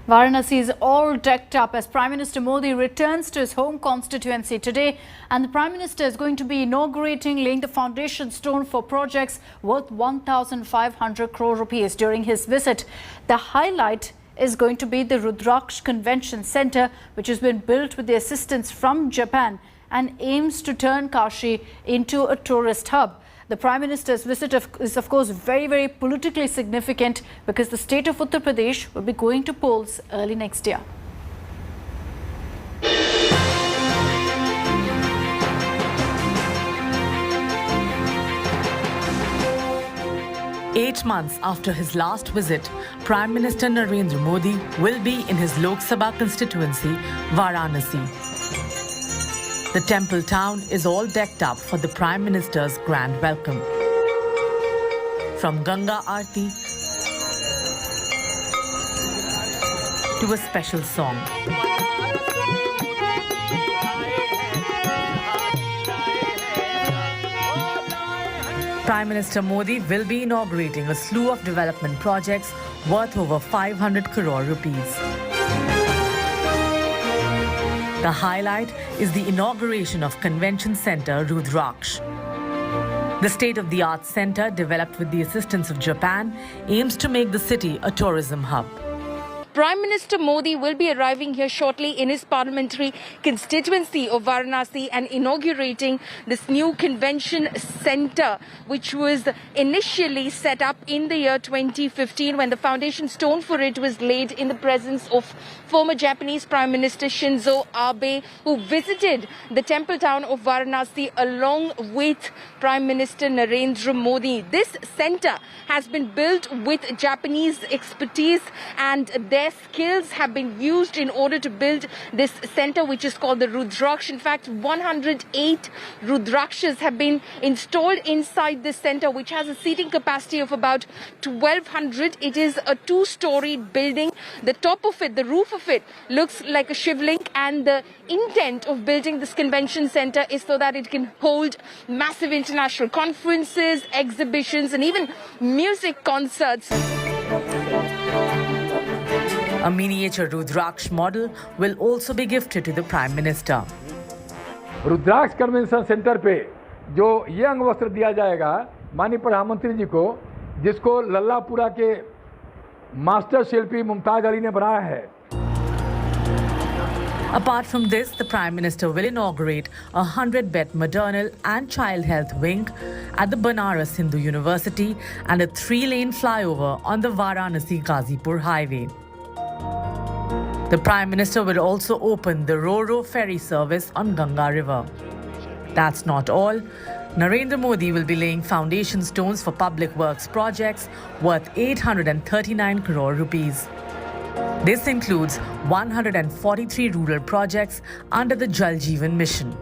Varanasi is all decked up as Prime Minister Modi returns to his home constituency today, and the Prime Minister is going to be laying the foundation stone for projects worth 1,500 crore rupees during his visit. The highlight is going to be the Rudraksh Convention Centre, which has been built with the assistance from Japan and aims to turn Kashi into a tourist hub. The Prime Minister's visit is of course very politically significant because the state of Uttar Pradesh will be going to polls early next year. Eight months after his last visit, Prime Minister Narendra Modi will be in his Lok Sabha constituency, Varanasi. The temple town is all decked up for the Prime Minister's grand welcome. From Ganga Aarti to a special song. Prime Minister Modi will be inaugurating a slew of development projects worth over 500 crore rupees. The highlight is the inauguration of Convention Centre Rudraksh. The state-of-the-art centre, developed with the assistance of Japan, aims to make the city a tourism hub. Prime Minister Modi will be arriving here shortly in his parliamentary constituency of Varanasi and inaugurating this new convention centre, which was initially set up in the year 2015 when the foundation stone for it was laid in the presence of former Japanese Prime Minister Shinzo Abe, who visited the temple town of Varanasi along with Prime Minister Narendra Modi. This centre has been built with Japanese expertise, and their skills have been used in order to build this centre, which is called the Rudraksh. In fact, 108 Rudrakshas have been installed inside this centre, which has a seating capacity of about 1,200. It is a two-storied building. The top of it, the roof of it, looks like a shivling, and the intent of building this convention centre is so that it can hold massive international conferences, exhibitions, and even music concerts. A miniature Rudraksh model will also be gifted to the Prime Minister. Rudraksh convention centre पे जो ये अंग वस्त्र दिया जाएगा माननीय प्रधानमंत्री जी को, जिसको लल्लापुरा के मास्टर शिल्पी मुमताज अली ने बनाया है. Apart from this, the Prime Minister will inaugurate a 100-bed maternal and child health wing at the Banaras Hindu University and a 3-lane flyover on the Varanasi-Ghazipur highway. The Prime Minister will also open the Ro-Ro ferry service on Ganga River. That's not all. Narendra Modi will be laying foundation stones for public works projects worth 839 crore rupees. This includes 143 rural projects under the Jal Jeevan mission.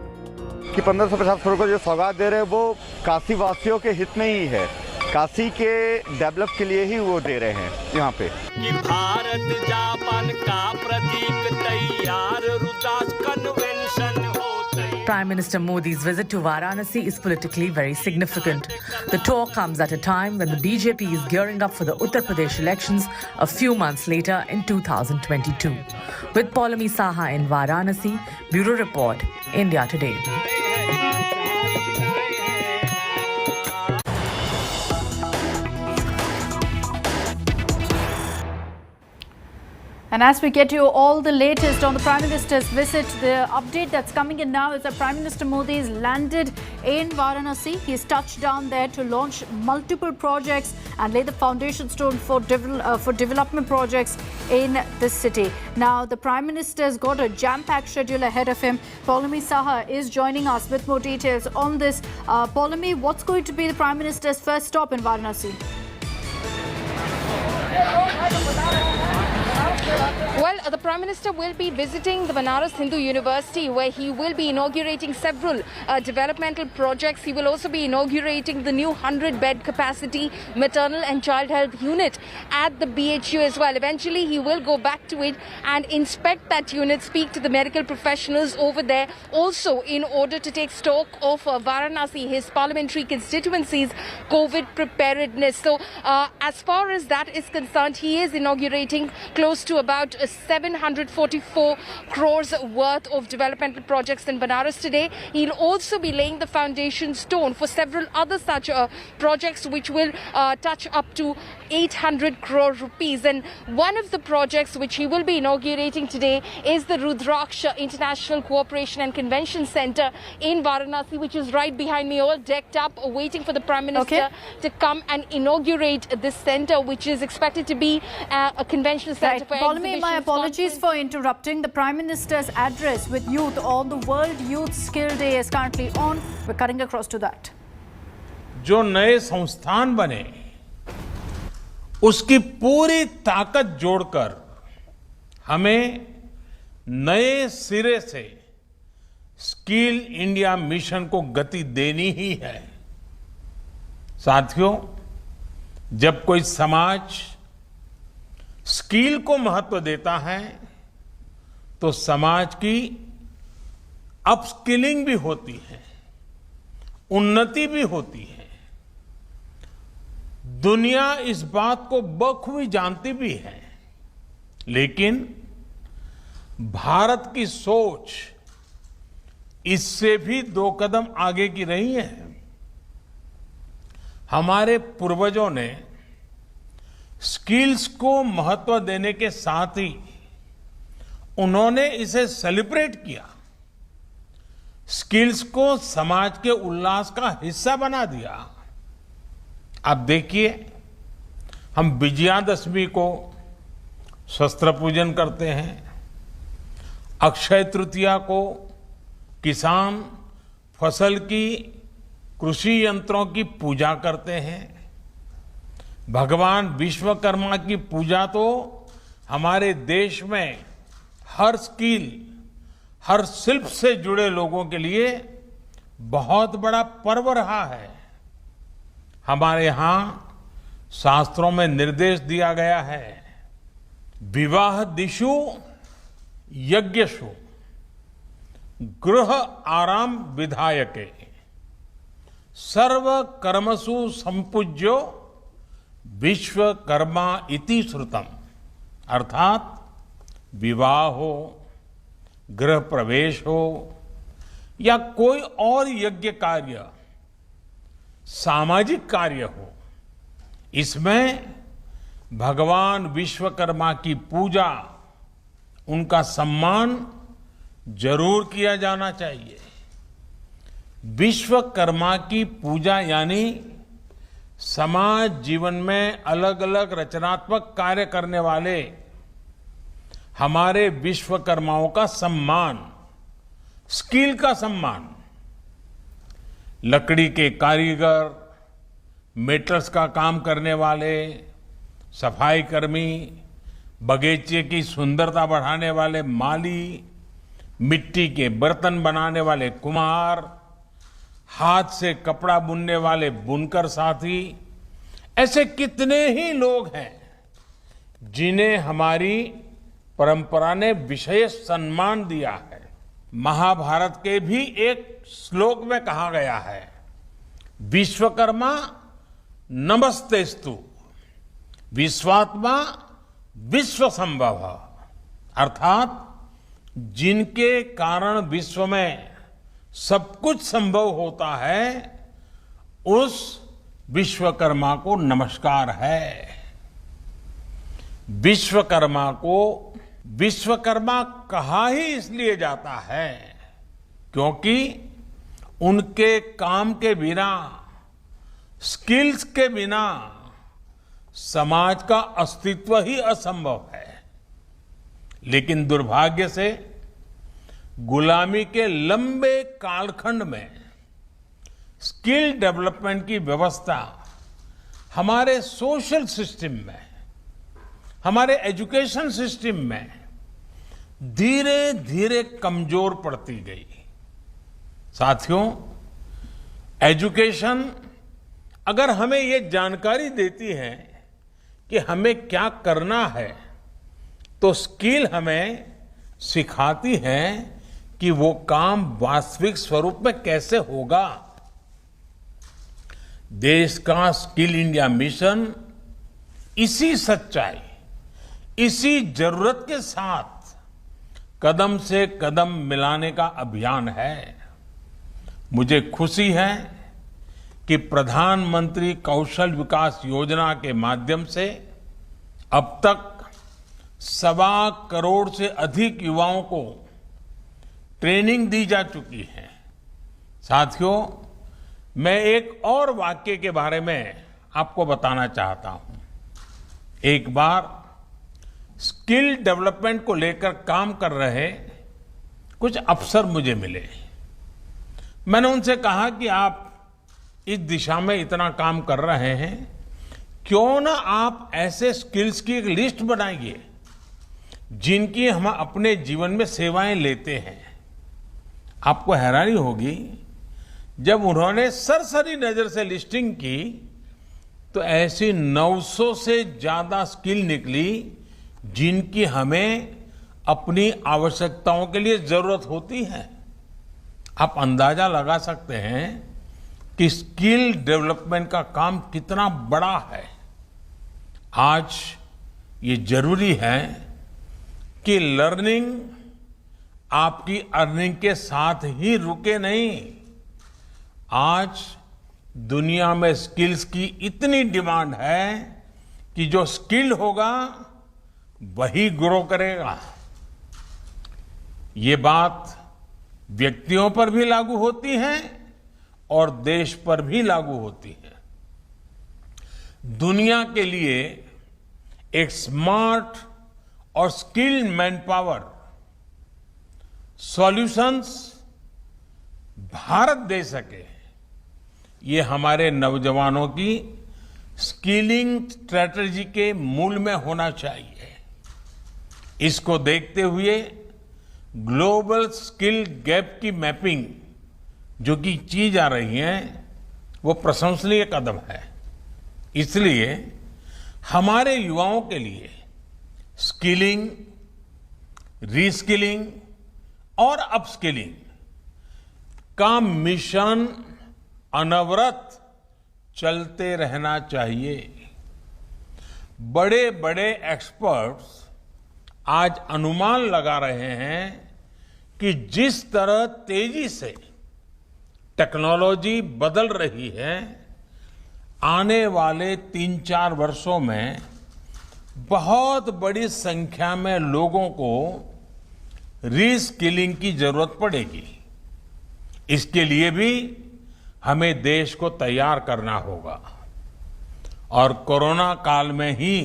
कि 1550 करोड़ का जो सौगात दे रहे हैं वो काशी वासियों के हित में ही है, काशी के डेवलप के लिए ही वो दे रहे हैं यहाँ पे. कि भारत जापान का प्रतीक तैयार रुद्राक्ष कन्वेंशन हो. Prime Minister Modi's visit to Varanasi is politically very significant. The tour comes at a time when the BJP is gearing up for the Uttar Pradesh elections a few months later in 2022. With Paulami Saha in Varanasi, Bureau Report, India Today. And as we get you all the latest on the Prime Minister's visit, the update that's coming in now is that Prime Minister Modi is landed in Varanasi. He's touched down there to launch multiple projects and lay the foundation stone for development projects in the city. Now, the Prime Minister's got a jam-packed schedule ahead of him. Paulami Saha is joining us with more details on this. Paulami, what's going to be the Prime Minister's first stop in Varanasi? Well, the Prime Minister will be visiting the Banaras Hindu University, where he will be inaugurating several developmental projects. He will also be inaugurating the new 100-bed capacity maternal and child health unit at the BHU as well. Eventually, he will go back to it and inspect that unit, speak to the medical professionals over there, also in order to take stock of Varanasi, his parliamentary constituency's COVID preparedness. So, as far as that is concerned, he is inaugurating close to about 744 crores worth of developmental projects in Banaras today. He'll also be laying the foundation stone for several other such projects which will touch up to 800 crore rupees. And one of the projects which he will be inaugurating today is the Rudraksha International Cooperation and Convention Center in Varanasi, which is right behind me, all decked up, waiting for the Prime Minister to come and inaugurate this center, which is expected to be a convention center. Right. Polmy, my apologies for interrupting. The Prime Minister's address with youth on the World Youth Skill Day is currently on. We're cutting across to that. जो नए संस्थान बने उसकी पूरी ताकत जोड़कर हमें नए सिरे से स्किल इंडिया मिशन को गति देनी ही है। साथियों, जब कोई समाज स्किल को महत्व देता है तो समाज की अपस्किलिंग भी होती है, उन्नति भी होती है। दुनिया इस बात को बखूबी जानती भी है, लेकिन भारत की सोच इससे भी 2 कदम आगे की रही है। हमारे पूर्वजों ने स्किल्स को महत्व देने के साथ ही उन्होंने इसे सेलिब्रेट किया, स्किल्स को समाज के उल्लास का हिस्सा बना दिया। आप देखिए, हम विजयादशमी को शस्त्र पूजन करते हैं, अक्षय तृतीया को किसान फसल की कृषि यंत्रों की पूजा करते हैं, भगवान विश्वकर्मा की पूजा तो हमारे देश में हर स्किल, हर शिल्प से जुड़े लोगों के लिए बहुत बड़ा पर्व रहा है। हमारे यहाँ शास्त्रों में निर्देश दिया गया है, विवाह दिशु यज्ञशु गृह आराम विधायके सर्व कर्मसु संपूज्यो विश्वकर्मा इति श्रुतम। अर्थात विवाह हो, गृह प्रवेश हो या कोई और यज्ञ कार्य, सामाजिक कार्य हो, इसमें भगवान विश्वकर्मा की पूजा, उनका सम्मान जरूर किया जाना चाहिए। विश्वकर्मा की पूजा यानी समाज जीवन में अलग अलग रचनात्मक कार्य करने वाले हमारे विश्वकर्माओं का सम्मान, स्किल का सम्मान। लकड़ी के कारीगर, मेटल्स का काम करने वाले, सफाई कर्मी, बगीचे की सुंदरता बढ़ाने वाले माली, मिट्टी के बर्तन बनाने वाले कुम्हार, हाथ से कपड़ा बुनने वाले बुनकर साथी, ऐसे कितने ही लोग हैं जिन्हें हमारी परंपरा ने विशेष सम्मान दिया है। महाभारत के भी एक श्लोक में कहा गया है, विश्वकर्मा नमस्तेस्तु विश्वात्मा विश्व संभव। अर्थात जिनके कारण विश्व में सब कुछ संभव होता है, उस विश्वकर्मा को नमस्कार है। विश्वकर्मा को विश्वकर्मा कहा ही इसलिए जाता है क्योंकि उनके काम के बिना, स्किल्स के बिना समाज का अस्तित्व ही असंभव है। लेकिन दुर्भाग्य से गुलामी के लंबे कालखंड में स्किल डेवलपमेंट की व्यवस्था हमारे सोशल सिस्टम में, हमारे एजुकेशन सिस्टम में धीरे धीरे कमजोर पड़ती गई। साथियों, एजुकेशन अगर हमें ये जानकारी देती है कि हमें क्या करना है, तो स्किल हमें सिखाती है कि वो काम वास्तविक स्वरूप में कैसे होगा। देश का स्किल इंडिया मिशन इसी सच्चाई, इसी जरूरत के साथ कदम से कदम मिलाने का अभियान है। मुझे खुशी है कि प्रधानमंत्री कौशल विकास योजना के माध्यम से अब तक 1.25 करोड़ से अधिक युवाओं को ट्रेनिंग दी जा चुकी है। साथियों, मैं एक और वाक्य के बारे में आपको बताना चाहता हूं। एक बार स्किल डेवलपमेंट को लेकर काम कर रहे कुछ अफसर मुझे मिले। मैंने उनसे कहा कि आप इस दिशा में इतना काम कर रहे हैं, क्यों ना आप ऐसे स्किल्स की एक लिस्ट बनाइए जिनकी हम अपने जीवन में सेवाएं लेते हैं। आपको हैरानी होगी, जब उन्होंने सरसरी नजर से लिस्टिंग की तो ऐसी 900 से ज्यादा स्किल निकली जिनकी हमें अपनी आवश्यकताओं के लिए जरूरत होती है। आप अंदाजा लगा सकते हैं कि स्किल डेवलपमेंट का काम कितना बड़ा है। आज ये जरूरी है कि लर्निंग आपकी अर्निंग के साथ ही रुके नहीं। आज दुनिया में स्किल्स की इतनी डिमांड है कि जो स्किल होगा वही ग्रो करेगा। ये बात व्यक्तियों पर भी लागू होती है और देश पर भी लागू होती है। दुनिया के लिए एक स्मार्ट और skilled man power solutions Bharat दे सके, ये हमारे नौजवानों की स्किलिंग स्ट्रेटजी के मूल में होना चाहिए। इसको देखते हुए ग्लोबल स्किल गैप की मैपिंग जो कि की जा रही है, वो प्रशंसनीय कदम है। इसलिए हमारे युवाओं के लिए स्किलिंग, रीस्किलिंग और अपस्किलिंग का मिशन अनवरत चलते रहना चाहिए। बड़े बड़े एक्सपर्ट्स आज अनुमान लगा रहे हैं कि जिस तरह तेजी से टेक्नोलॉजी बदल रही है, आने वाले 3-4 वर्षों में बहुत बड़ी संख्या में लोगों को रीस्किलिंग की जरूरत पड़ेगी। इसके लिए भी हमें देश को तैयार करना होगा। और कोरोना काल में ही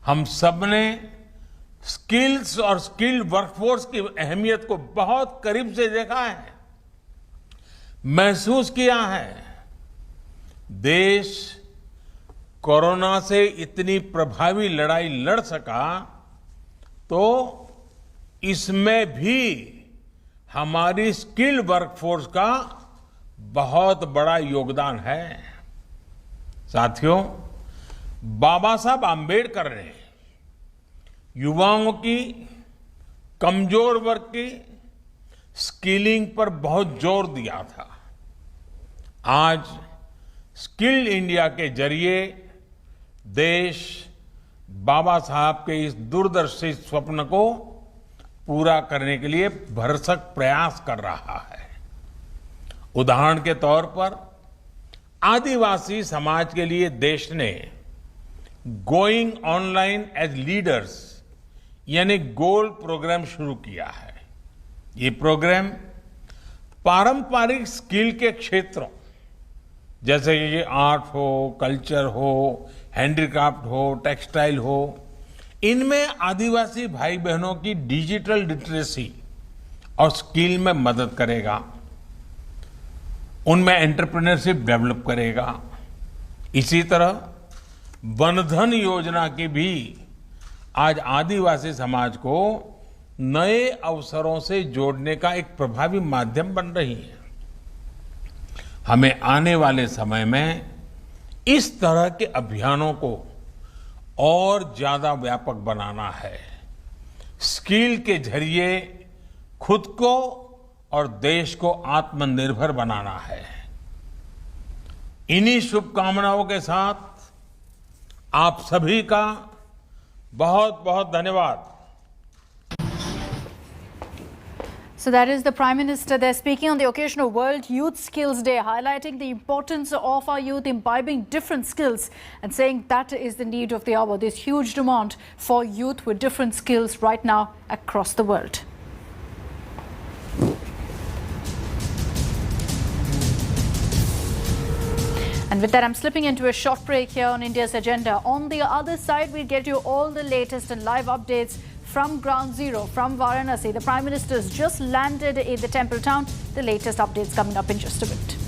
हम सबने स्किल्स और स्किल्ड वर्कफोर्स की अहमियत को बहुत करीब से देखा है, महसूस किया है। देश कोरोना से इतनी प्रभावी लड़ाई लड़ सका तो इसमें भी हमारी स्किल्ड वर्कफोर्स का बहुत बड़ा योगदान है। साथियों, बाबा साहब आंबेडकर ने युवाओं की, कमजोर वर्ग की स्किलिंग पर बहुत जोर दिया था। आज स्किल इंडिया के जरिए देश बाबा साहब के इस दूरदर्शी स्वप्न को पूरा करने के लिए भरसक प्रयास कर रहा है। उदाहरण के तौर पर आदिवासी समाज के लिए देश ने गोइंग ऑनलाइन एज लीडर्स यानी गोल प्रोग्राम शुरू किया है। ये प्रोग्राम पारंपरिक स्किल के क्षेत्रों जैसे कि आर्ट हो, कल्चर हो, हैंडीक्राफ्ट हो, टेक्सटाइल हो, इनमें आदिवासी भाई बहनों की डिजिटल लिटरेसी और स्किल में मदद करेगा, उनमें एंटरप्रेन्योरशिप डेवलप करेगा। इसी तरह वन धन योजना की भी आज आदिवासी समाज को नए अवसरों से जोड़ने का एक प्रभावी माध्यम बन रही है। हमें आने वाले समय में इस तरह के अभियानों को और ज्यादा व्यापक बनाना है। स्किल के जरिए खुद को और देश को आत्मनिर्भर बनाना है। इन्हीं शुभकामनाओं के साथ आप सभी का बहुत बहुत धन्यवाद। So that is the Prime Minister there speaking on the occasion of World Youth Skills Day, highlighting the importance of our youth imbibing different skills and saying that is the need of the hour. There's huge demand for youth with different skills right now across the world. And with that, I'm slipping into a short break here on India's Agenda. On the other side, we'll get you all the latest and live updates from Ground Zero, from Varanasi. The Prime Minister's just landed in the temple town. The latest updates coming up in just a bit.